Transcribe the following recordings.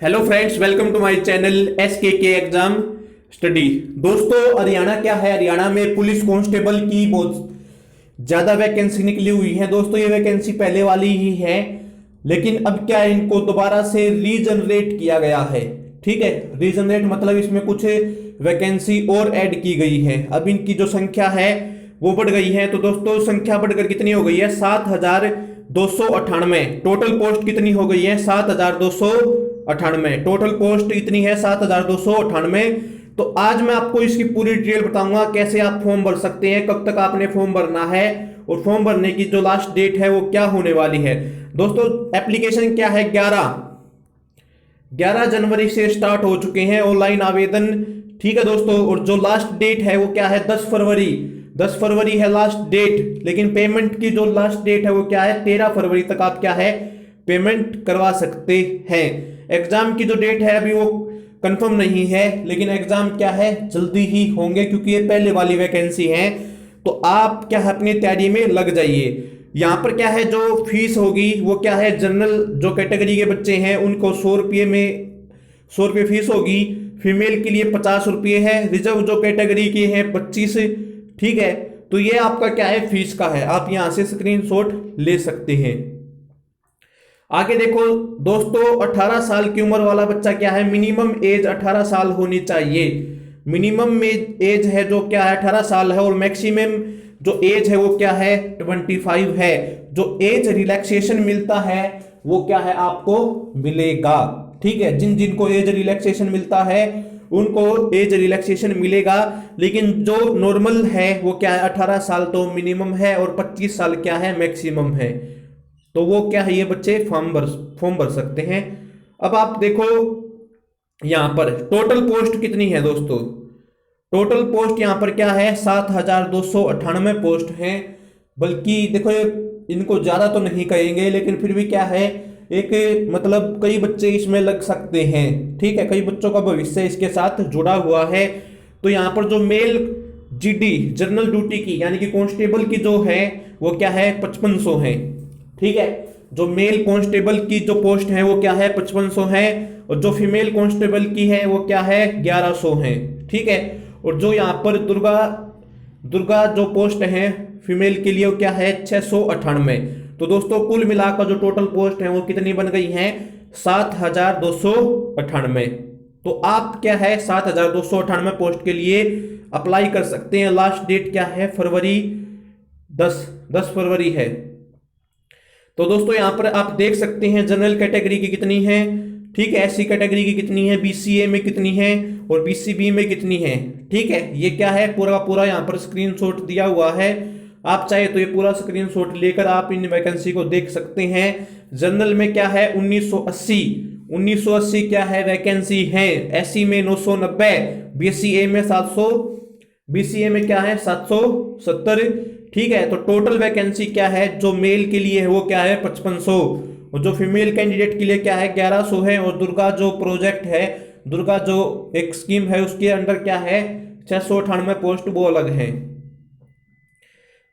Hello friends, welcome to my channel SKK exam study. दोस्तों, हरियाणा क्या है, हरियाणा में पुलिस कांस्टेबल की बहुत ज्यादा वैकेंसी निकली हुई है। दोस्तों, ये वैकेंसी पहले वाली ही है, लेकिन अब क्या है, इनको दोबारा से रीजनरेट किया गया है। ठीक है, रीजनरेट मतलब इसमें कुछ वैकेंसी और ऐड की गई है। अब इनकी जो संख्या है वो बढ़ गई है। तो दोस्तों, संख्या बढ़कर कितनी हो गई है? 7,298। टोटल पोस्ट कितनी हो गई है? 7,298। टोटल पोस्ट इतनी है 7,298। तो आज मैं आपको इसकी पूरी डिटेल बताऊंगा, कैसे आप फॉर्म भर सकते हैं, कब तक आपने फॉर्म भरना है और फॉर्म भरने की जो लास्ट डेट है वो क्या होने वाली है। दोस्तों, एप्लीकेशन क्या है, 11 जनवरी से स्टार्ट हो चुके हैं ऑनलाइन आवेदन। ठीक है दोस्तों, और जो लास्ट डेट है वो क्या है? 10 फरवरी है लास्ट डेट। लेकिन पेमेंट की जो लास्ट डेट है वो क्या है? 13 फरवरी तक आप क्या है, पेमेंट करवा सकते हैं। एग्जाम की जो डेट है अभी वो कंफर्म नहीं है, लेकिन एग्जाम क्या है, जल्दी ही होंगे, क्योंकि ये पहले वाली वैकेंसी है। तो आप क्या है, अपनी तैयारी में लग जाइए। यहाँ पर क्या है, जो फीस होगी वो क्या है, जनरल जो कैटेगरी के बच्चे हैं उनको 100 रुपये फीस होगी। फीमेल के लिए 50 रुपये है। रिजर्व जो कैटेगरी के हैं 25। ठीक है, तो ये आपका क्या है, फीस का है। आप यहां से स्क्रीनशॉट ले सकते हैं। आगे देखो दोस्तों, 18 साल की उम्र वाला बच्चा क्या है, मिनिमम एज 18 साल होनी चाहिए। मिनिमम एज है जो क्या है, 18 साल है, और मैक्सिमम जो एज है वो क्या है, 25 है। जो एज रिलैक्सेशन मिलता है वो क्या है, आपको मिलेगा। ठीक है, जिन जिनको एज रिलैक्सेशन मिलता है उनको एज रिलैक्सेशन मिलेगा। लेकिन जो नॉर्मल है वो क्या है, 18 साल तो मिनिमम है और 25 साल क्या है, मैक्सिमम है। तो वो क्या है, ये बच्चे फॉर्म भर सकते हैं। अब आप देखो यहां पर टोटल पोस्ट कितनी है दोस्तों। टोटल पोस्ट यहां पर क्या है, 7,298 पोस्ट हैं। बल्कि देखो, इनको ज्यादा तो नहीं कहेंगे, लेकिन फिर भी क्या है, एक मतलब कई बच्चे इसमें लग सकते हैं। ठीक है, कई बच्चों का भविष्य इसके साथ जुड़ा हुआ है। तो यहाँ पर जो मेल GD जनरल ड्यूटी की यानी कि कांस्टेबल की जो है वो क्या है, 5500 है। ठीक है, जो मेल कांस्टेबल की जो पोस्ट है वो क्या है, 5500 है। और जो फीमेल कांस्टेबल की है वो क्या है, 1100 है। ठीक है, और जो यहाँ पर दुर्गा जो पोस्ट है फीमेल के लिए वो क्या है, 698। तो दोस्तों, कुल मिलाकर जो टोटल पोस्ट है वो कितनी बन गई है, 7,298। तो आप क्या है, 7,298 पोस्ट के लिए अप्लाई कर सकते हैं। लास्ट डेट क्या है, 10 फरवरी है। तो दोस्तों, यहां पर आप देख सकते हैं जनरल कैटेगरी की कितनी है। ठीक है, SC कैटेगरी की कितनी है, BCA में कितनी है और BCB में कितनी है। ठीक है, ये क्या है, पूरा यहां पर स्क्रीनशॉट दिया हुआ है। आप चाहे तो ये पूरा स्क्रीनशॉट लेकर आप इन वैकेंसी को देख सकते हैं। जनरल में क्या है, 1980 क्या है, वैकेंसी है। SC में 990, BCA में 700, BCA में क्या है, 770। ठीक है, तो टोटल वैकेंसी क्या है, जो मेल के लिए है वो क्या है, 5500, और जो फीमेल कैंडिडेट के लिए क्या है, 1100 है। और दुर्गा जो प्रोजेक्ट है, दुर्गा जो एक स्कीम है उसके अंडर क्या है, 698 पोस्ट वो अलग है।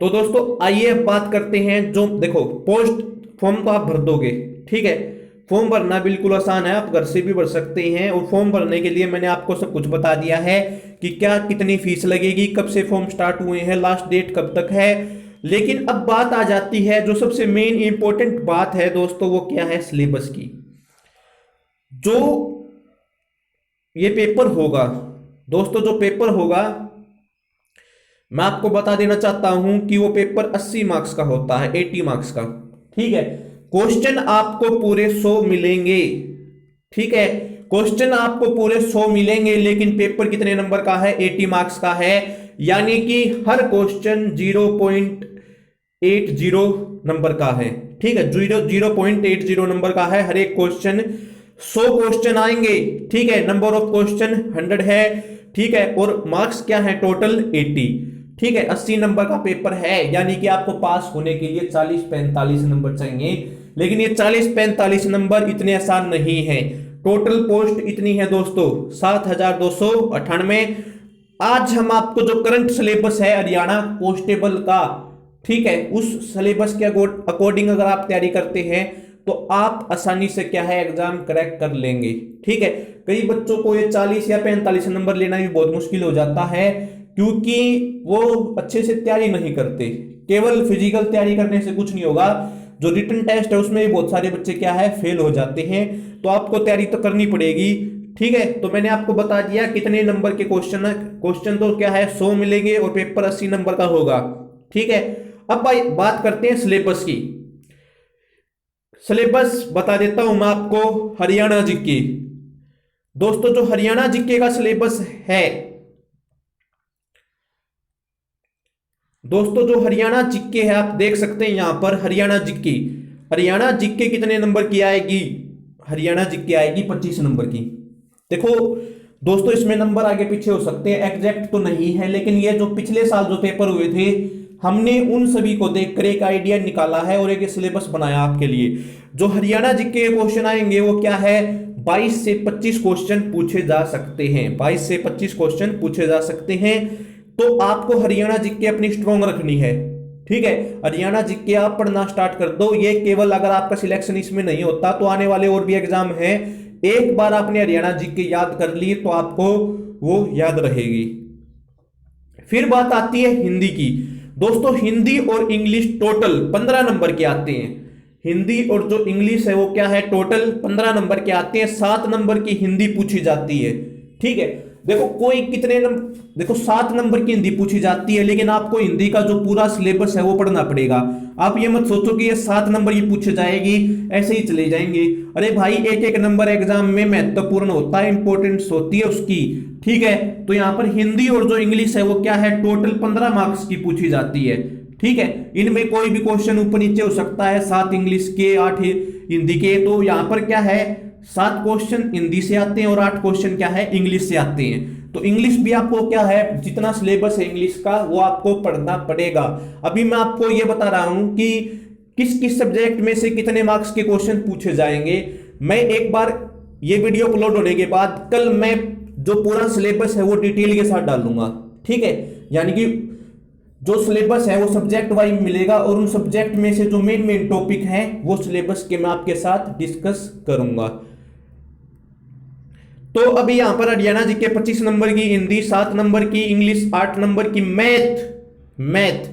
तो दोस्तों, आइए अब बात करते हैं। जो देखो, पोस्ट फॉर्म तो आप भर दोगे। ठीक है, फॉर्म भरना बिल्कुल आसान है, आप घर से भी भर सकते हैं। और फॉर्म भरने के लिए मैंने आपको सब कुछ बता दिया है कि क्या कितनी फीस लगेगी, कब से फॉर्म स्टार्ट हुए हैं, लास्ट डेट कब तक है। लेकिन अब बात आ जाती है, जो सबसे मेन इंपॉर्टेंट बात है दोस्तों, वो क्या है, सिलेबस की। जो ये पेपर होगा दोस्तों, जो पेपर होगा, मैं आपको बता देना चाहता हूं कि वो पेपर 80 मार्क्स का होता है, 80 मार्क्स का। ठीक है, क्वेश्चन आपको पूरे 100 मिलेंगे। ठीक है, क्वेश्चन आपको पूरे 100 मिलेंगे, लेकिन पेपर कितने नंबर का है, 80 मार्क्स का है। यानी कि हर क्वेश्चन 0.80 नंबर का है। ठीक है, 0.80 नंबर का है हर एक क्वेश्चन। 100 क्वेश्चन आएंगे। ठीक है, नंबर ऑफ क्वेश्चन 100 है। ठीक है, और मार्क्स क्या है, टोटल 80। ठीक है, 80 नंबर का पेपर है, यानी कि आपको पास होने के लिए 40-45 नंबर चाहिए। लेकिन ये 40-45 नंबर इतने आसान नहीं है। टोटल पोस्ट इतनी है दोस्तों, 7,298। आज हम आपको जो करंट सिलेबस है हरियाणा कांस्टेबल का, ठीक है, उस सिलेबस के अकॉर्डिंग अगर आप तैयारी करते हैं तो आप आसानी से क्या है एग्जाम क्रैक कर लेंगे। ठीक है, कई बच्चों को ये 40 या 45 नंबर लेना भी बहुत मुश्किल हो जाता है, क्योंकि वो अच्छे से तैयारी नहीं करते। केवल फिजिकल तैयारी करने से कुछ नहीं होगा, जो रिटन टेस्ट है उसमें भी बहुत सारे बच्चे क्या है फेल हो जाते हैं। तो आपको तैयारी तो करनी पड़ेगी। ठीक है, तो मैंने आपको बता दिया कितने नंबर के क्वेश्चन है। क्वेश्चन तो क्या है 100 मिलेंगे और पेपर 80 नंबर का होगा। ठीक है, अब भाई बात करते हैं सिलेबस की। सिलेबस बता देता हूं मैं आपको हरियाणा जीके। दोस्तों जो हरियाणा जीके का सिलेबस है, दोस्तों जो हरियाणा जीके है आप देख सकते हैं यहां पर हरियाणा जीके। हरियाणा जीके कितने नंबर की आएगी? हरियाणा जीके आएगी 25 नंबर की। देखो दोस्तों इसमें नंबर आगे पीछे हो सकते हैं, एग्जैक्ट तो नहीं है, लेकिन ये जो पिछले साल जो पेपर हुए थे हमने उन सभी को देखकर एक आइडिया निकाला है और एक सिलेबस बनाया आपके लिए। जो हरियाणा जीके के क्वेश्चन आएंगे वो क्या है 22 से 25 क्वेश्चन पूछे जा सकते हैं। 22 से 25 क्वेश्चन पूछे जा सकते हैं। तो आपको हरियाणा जीके अपनी स्ट्रॉन्ग रखनी है। ठीक है, हरियाणा जीके आप पढ़ना स्टार्ट कर दो। ये केवल अगर आपका सिलेक्शन इसमें नहीं होता तो आने वाले और भी एग्जाम हैं, एक बार आपने हरियाणा जीके याद कर ली तो आपको वो याद रहेगी। फिर बात आती है हिंदी की। दोस्तों हिंदी और इंग्लिश टोटल 15 नंबर के आते हैं। हिंदी और जो इंग्लिश है वो क्या है टोटल 15 नंबर के आते हैं। 7 नंबर की हिंदी पूछी जाती है। ठीक है, देखो कोई कितने नंबर, देखो 7 नंबर की हिंदी पूछी जाती है, लेकिन आपको हिंदी का जो पूरा सिलेबस है वो पढ़ना पड़ेगा। आप ये मत सोचो कि ये 7 नंबर की पूछी जाएगी ऐसे ही चले जाएंगे। अरे भाई एक एक नंबर एग्जाम में महत्वपूर्ण होता है, इंपॉर्टेंस होती है उसकी। ठीक है, तो यहां पर हिंदी और जो इंग्लिश है वो क्या है टोटल 15 मार्क्स की पूछी जाती है। ठीक है, इनमें कोई भी क्वेश्चन ऊपर नीचे हो सकता है, 7 इंग्लिश के 8 हिंदी के। तो यहां पर क्या है 7 क्वेश्चन हिंदी से आते हैं और 8 क्वेश्चन क्या है इंग्लिश से आते हैं। तो इंग्लिश भी आपको क्या है जितना सिलेबस है इंग्लिश का वो आपको पढ़ना पड़ेगा। अभी मैं आपको ये बता रहा हूं कि किस किस सब्जेक्ट में से कितने मार्क्स के क्वेश्चन पूछे जाएंगे। मैं एक बार ये वीडियो अपलोड होने के बाद कल मैं जो पूरा सिलेबस है वो डिटेल के साथ डालूंगा। ठीक है, यानी कि जो सिलेबस है वो सब्जेक्ट वाइज मिलेगा और उन सब्जेक्ट में से जो मेन मेन टॉपिक हैं वो सिलेबस के मैं आपके साथ डिस्कस करूंगा। तो अभी यहां पर हरियाणा जीके 25 नंबर की हिंदी, 7 नंबर की इंग्लिश, 8 नंबर की मैथ।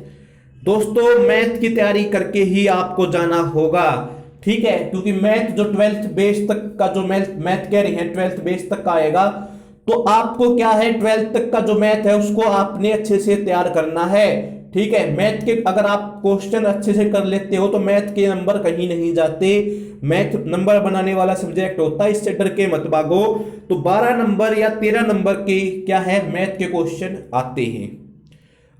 दोस्तों मैथ की तैयारी करके ही आपको जाना होगा। ठीक है, क्योंकि मैथ जो 12th बेस तक का जो मैथ कह रहे हैं 12th बेस तक का आएगा, तो आपको क्या है 12th तक का जो मैथ है उसको आपने अच्छे से तैयार करना है। ठीक है, मैथ के अगर आप क्वेश्चन अच्छे से कर लेते हो तो मैथ के नंबर कहीं नहीं जाते। मैथ नंबर बनाने वाला सब्जेक्ट होता है, इससे डर के मत भागो। तो 12 नंबर या 13 नंबर के क्या है मैथ के क्वेश्चन आते हैं।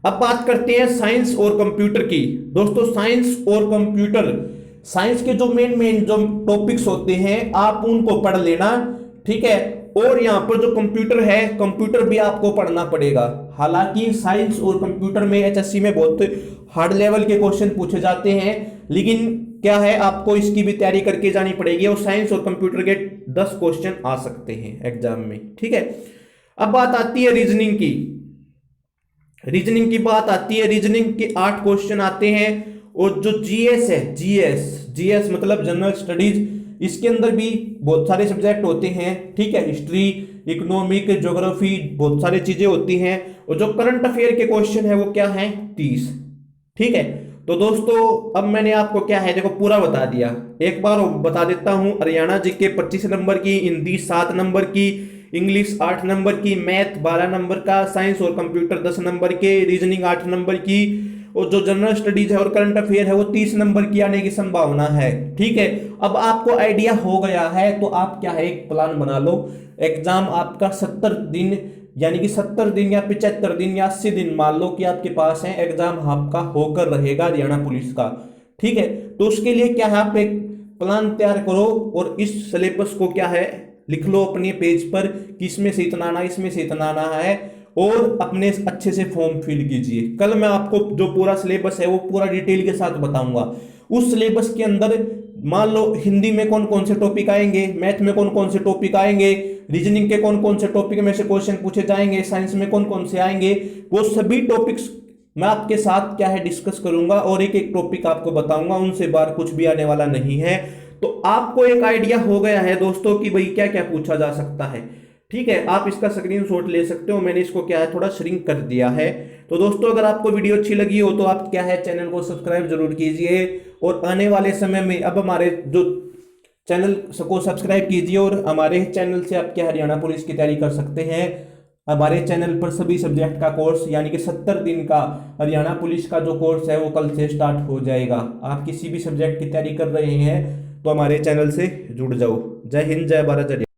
अब बात करते हैं साइंस और कंप्यूटर की। दोस्तों साइंस और कंप्यूटर, साइंस के जो मेन जो टॉपिक्स होते हैं आप उनको पढ़ लेना। ठीक है, और यहां पर जो कंप्यूटर है कंप्यूटर भी आपको पढ़ना पड़ेगा। हालांकि साइंस और कंप्यूटर में एचएससी में बहुत हार्ड लेवल के क्वेश्चन पूछे जाते हैं, लेकिन क्या है आपको इसकी भी तैयारी करके जानी पड़ेगी और साइंस और कंप्यूटर के 10 क्वेश्चन आ सकते हैं एग्जाम में। ठीक है, अब बात आती है रीजनिंग की। रीजनिंग की बात आती है, रीजनिंग के 8 क्वेश्चन आते हैं। और जो जीएस है, जीएस मतलब जनरल स्टडीज, इसके अंदर भी बहुत सारे सब्जेक्ट होते हैं। ठीक है, हिस्ट्री, इकोनॉमिक, ज्योग्राफी, बहुत सारी चीजें होती हैं। और जो करंट अफेयर के क्वेश्चन है वो क्या है 30। ठीक है, तो दोस्तों अब मैंने आपको क्या है देखो पूरा बता दिया। एक बार बता देता हूं, हरियाणा जीके 25 नंबर की, हिंदी 7 नंबर की, इंग्लिश 8 नंबर की, मैथ 12 नंबर का, साइंस और कंप्यूटर 10 नंबर के, रीजनिंग 8 नंबर की, और जो जनरल स्टडीज है और करंट अफेयर है वो 30 नंबर की आने की संभावना है। ठीक है, अब आपको आइडिया हो गया है तो आप क्या है एक प्लान बना लो। एग्जाम आपका 70 दिन यानी कि 70 दिन या 75 दिन या 80 दिन मान लो कि आपके पास है, एग्जाम आपका होकर रहेगा हरियाणा पुलिस का। ठीक है, तो उसके लिए क्या है आप एक प्लान तैयार करो और इस सिलेबस को क्या है लिख लो अपने पेज पर कि इसमें से इतना आना, इसमें से इतना आना है, और अपने अच्छे से फॉर्म फिल कीजिए। कल मैं आपको जो पूरा सिलेबस है वो पूरा डिटेल के साथ बताऊंगा। उस सिलेबस के अंदर मान लो हिंदी में कौन कौन से टॉपिक आएंगे, मैथ में कौन कौन से टॉपिक आएंगे, रीजनिंग के कौन कौन से टॉपिक में से क्वेश्चन पूछे जाएंगे, साइंस में कौन कौन से आएंगे, वो सभी टॉपिक्स मैं आपके साथ क्या है डिस्कस करूंगा और एक एक टॉपिक आपको बताऊंगा। उनसे बाहर कुछ भी आने वाला नहीं है। तो आपको एक आइडिया हो गया है दोस्तों कि भाई क्या क्या पूछा जा सकता है। ठीक है, आप इसका स्क्रीनशॉट ले सकते हो, मैंने इसको क्या है थोड़ा श्रिंक कर दिया है। तो दोस्तों अगर आपको वीडियो अच्छी लगी हो तो आप क्या है चैनल को सब्सक्राइब जरूर कीजिए, और आने वाले समय में अब हमारे जो चैनल को सब्सक्राइब कीजिए, और हमारे चैनल से आप क्या हरियाणा पुलिस की तैयारी कर सकते हैं। हमारे चैनल पर सभी सब्जेक्ट का कोर्स यानी कि 70 दिन का हरियाणा पुलिस का जो कोर्स है वो कल से स्टार्ट हो जाएगा। आप किसी भी सब्जेक्ट की तैयारी कर रहे हैं तो हमारे चैनल से जुड़ जाओ। जय हिंद, जय भारत, जय।